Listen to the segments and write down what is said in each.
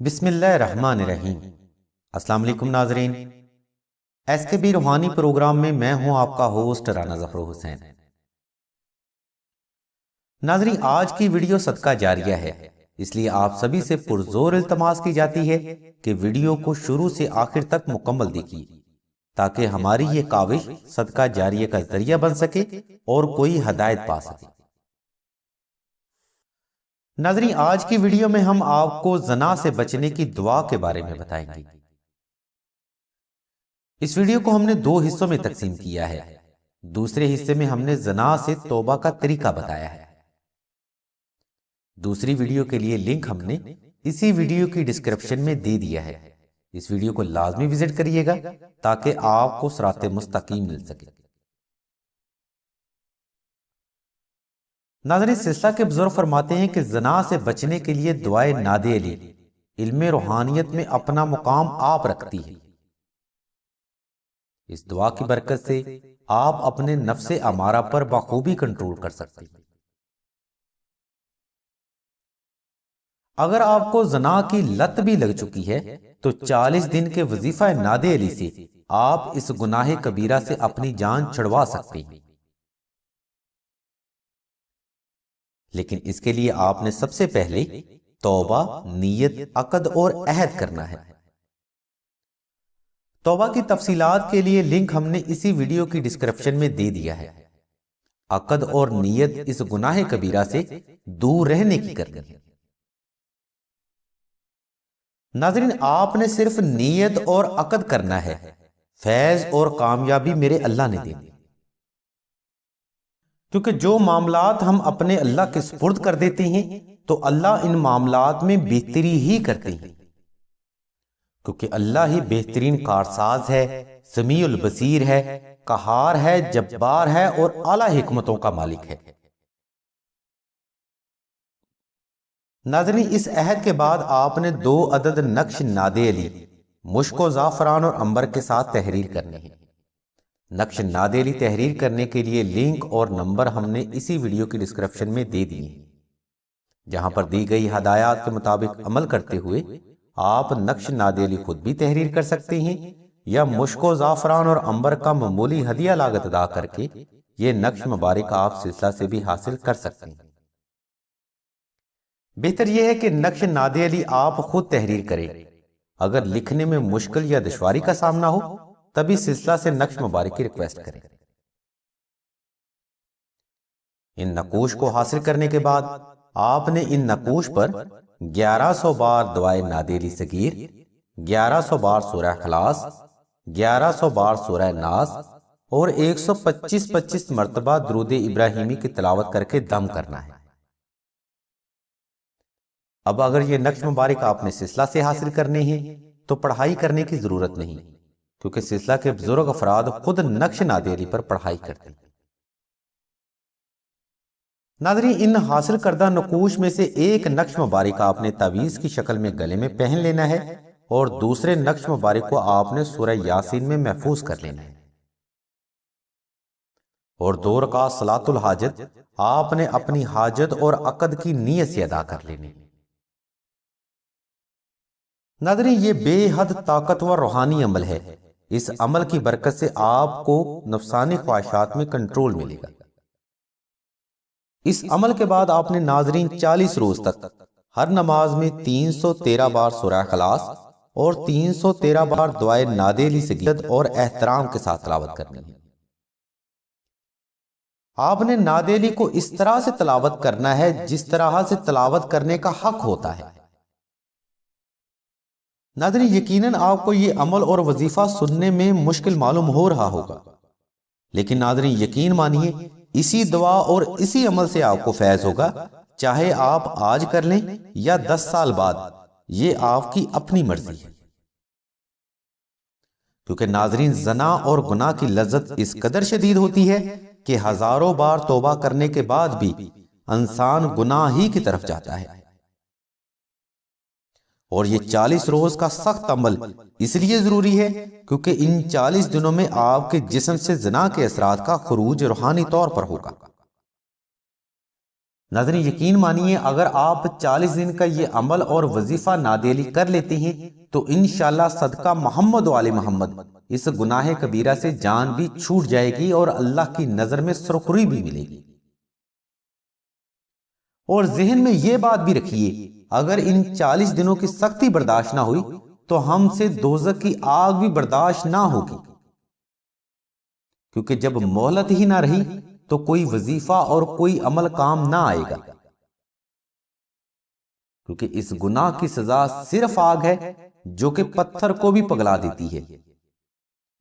بسم اللہ الرحمن الرحیم۔ السلام علیکم ناظرین، ایس کے بی روحانی پروگرام میں میں ہوں آپ کا ہوسٹ رانا ظفر حسین۔ ناظرین، آج کی ویڈیو صدقہ جاریہ ہے، اس لیے آپ سبھی سے پرزور التماس کی جاتی ہے کہ ویڈیو کو شروع سے آخر تک مکمل دیکھیے تاکہ ہماری یہ کاوش صدقہ جاریہ کا ذریعہ بن سکے اور کوئی ہدایت پا سکے۔ ناظرین، آج کی ویڈیو میں ہم آپ کو زنا سے بچنے کی دعا کے بارے میں بتائیں گے۔ اس ویڈیو کو ہم نے 2 حصوں میں تقسیم کیا ہے۔ دوسرے حصے میں ہم نے زنا سے توبہ کا طریقہ بتایا ہے۔ دوسری ویڈیو کے لیے لنک ہم نے اسی ویڈیو کی ڈسکرپشن میں دے دیا ہے۔ اس ویڈیو کو لازمی وزٹ کریے گا تاکہ آپ کو صراط مستقیم مل سکے۔ ناظرین، سلسلہ کے بزرگ فرماتے ہیں کہ زنا سے بچنے کے لیے دعائے نادِ علی علم روحانیت میں اپنا مقام آپ رکھتی ہے۔ اس دعا کی برکت سے آپ اپنے نفس امارہ پر بخوبی کنٹرول کر سکتے ہیں۔ اگر آپ کو زنا کی لت بھی لگ چکی ہے تو 40 دن کے وظیفہ نادِ علی سے آپ اس گناہ کبیرہ سے اپنی جان چھڑوا سکتے ہیں۔ لیکن اس کے لیے آپ نے سب سے پہلے توبہ، نیت، عقد اور عہد کرنا ہے۔ توبہ کی تفصیلات کے لیے لنک ہم نے اسی ویڈیو کی ڈسکرپشن میں دے دیا ہے۔ عقد اور نیت اس گناہ کبیرہ سے دور رہنے کی کرنی ہے۔ ناظرین، آپ نے صرف نیت اور عقد کرنا ہے، فیض اور کامیابی میرے اللہ نے دینی۔ کیونکہ جو معاملات ہم اپنے اللہ کے سپرد کر دیتے ہیں تو اللہ ان معاملات میں بہتری ہی کرتے ہیں، کیونکہ اللہ ہی بہترین کارساز ہے، سمیع البصیر ہے، قہار ہے، جبار ہے اور اعلی حکمتوں کا مالک ہے۔ ناظرین، اس عہد کے بعد آپ نے 2 عدد نقش نادِ علی مشک و زعفران اور عنبر کے ساتھ تحریر کرنے ہیں۔ نقش نادِ علی تحریر کرنے کے لیے لنک اور نمبر ہم نے اسی ویڈیو کی ڈسکرپشن میں دے دیے ہیں، جہاں پر دی گئی ہدایات کے مطابق عمل کرتے ہوئے آپ نقش نادِ علی خود بھی تحریر کر سکتے ہیں یا مشک و زعفران اور عنبر کا معمولی ہدیہ لاگت ادا کر کے یہ نقش مبارک آپ سلسلہ سے بھی حاصل کر سکتے ہیں۔ بہتر یہ ہے کہ نقش نادِ علی آپ خود تحریر کریں۔ اگر لکھنے میں مشکل یا دشواری کا سامنا ہو تبھی سلسلہ سے نقش مبارک کی ریکویسٹ کریں۔ ان نقوش کو حاصل کرنے کے بعد آپ نے ان نقوش پر 1100 بار دعائے نادِ علی صغیر، 1100 بار سورہ اخلاص، 1100 بار سورہ ناس اور 125 مرتبہ درود ابراہیمی کی تلاوت کر کے دم کرنا ہے۔ اب اگر یہ نقش مبارک آپ نے سلسلہ سے حاصل کرنے ہیں تو پڑھائی کرنے کی ضرورت نہیں، کیونکہ سلسلہ کے بزرگ افراد خود نقش نادِ علی پر پڑھائی کرتے ہیں۔ ناظرین، ان حاصل کردہ نقوش میں سے ایک نقش مبارک آپ نے تعویذ کی شکل میں گلے میں پہن لینا ہے اور دوسرے نقش مبارک کو آپ نے سورہ یاسین میں محفوظ کر لینا ہے، اور 2 رکعت صلاۃ الحاجت آپ نے اپنی حاجت اور عقد کی نیت سے ادا کر لینی۔ ناظرین، یہ بے حد طاقتور روحانی عمل ہے۔ اس عمل کی برکت سے آپ کو نفسانی خواہشات میں کنٹرول ملے گا۔ اس عمل کے بعد آپ نے ناظرین 40 روز تک ہر نماز میں 313 بار سورہ اخلاص اور 313 بار دعائے نادِ علی صغیر اور احترام کے ساتھ تلاوت کرنی ہے۔ آپ نے نادِ علی کو اس طرح سے تلاوت کرنا ہے جس طرح سے تلاوت کرنے کا حق ہوتا ہے۔ ناظرین، یقیناً آپ کو یہ عمل اور وظیفہ سننے میں مشکل معلوم ہو رہا ہوگا، لیکن ناظرین یقین مانیے اسی دعا اور اسی عمل سے آپ کو فیض ہوگا، چاہے آپ آج کر لیں یا 10 سال بعد، یہ آپ کی اپنی مرضی ہے۔ کیونکہ ناظرین زنا اور گناہ کی لذت اس قدر شدید ہوتی ہے کہ ہزاروں بار توبہ کرنے کے بعد بھی انسان گناہ ہی کی طرف جاتا ہے۔ اور یہ 40 روز کا سخت عمل اس لیے ضروری ہے کیونکہ ان 40 دنوں میں آپ کے جسم سے زنا کے اثرات کا خروج روحانی طور پر ہوگا۔ ناظرین یقین مانیے اگر آپ 40 دن کا یہ عمل اور وظیفہ نادیلی کر لیتے ہیں تو انشاءاللہ صدقہ محمد و آل محمد اس گناہ کبیرہ سے جان بھی چھوٹ جائے گی اور اللہ کی نظر میں سرخری بھی ملے گی۔ اور ذہن میں یہ بات بھی رکھیے اگر ان 40 دنوں کی سختی برداشت نہ ہوئی تو ہم سے دوزخ کی آگ بھی برداشت نہ ہوگی، کیونکہ جب مہلت ہی نہ رہی تو کوئی وظیفہ اور کوئی عمل کام نہ آئے گا، کیونکہ اس گناہ کی سزا صرف آگ ہے جو کہ پتھر کو بھی پگلا دیتی ہے۔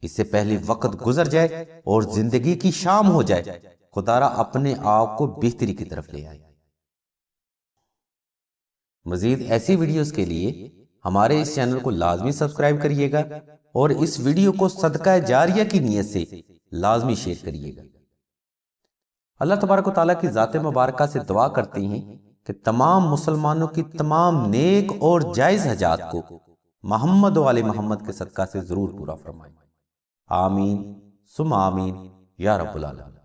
اس سے پہلے وقت گزر جائے اور زندگی کی شام ہو جائے، خدا را اپنے آپ کو بہتری کی طرف لے آئے۔ مزید ایسی ویڈیوز کے لیے ہمارے اس چینل کو لازمی سبسکرائب کریے گا اور اس ویڈیو کو صدقہ جاریہ کی نیت سے لازمی شیئر کریے گا۔ اللہ تبارک و تعالیٰ کی ذات مبارکہ سے دعا کرتے ہیں کہ تمام مسلمانوں کی تمام نیک اور جائز حاجات کو محمد و آل محمد کے صدقہ سے ضرور پورا فرمائے۔ آمین ثم آمین یا رب العالمین۔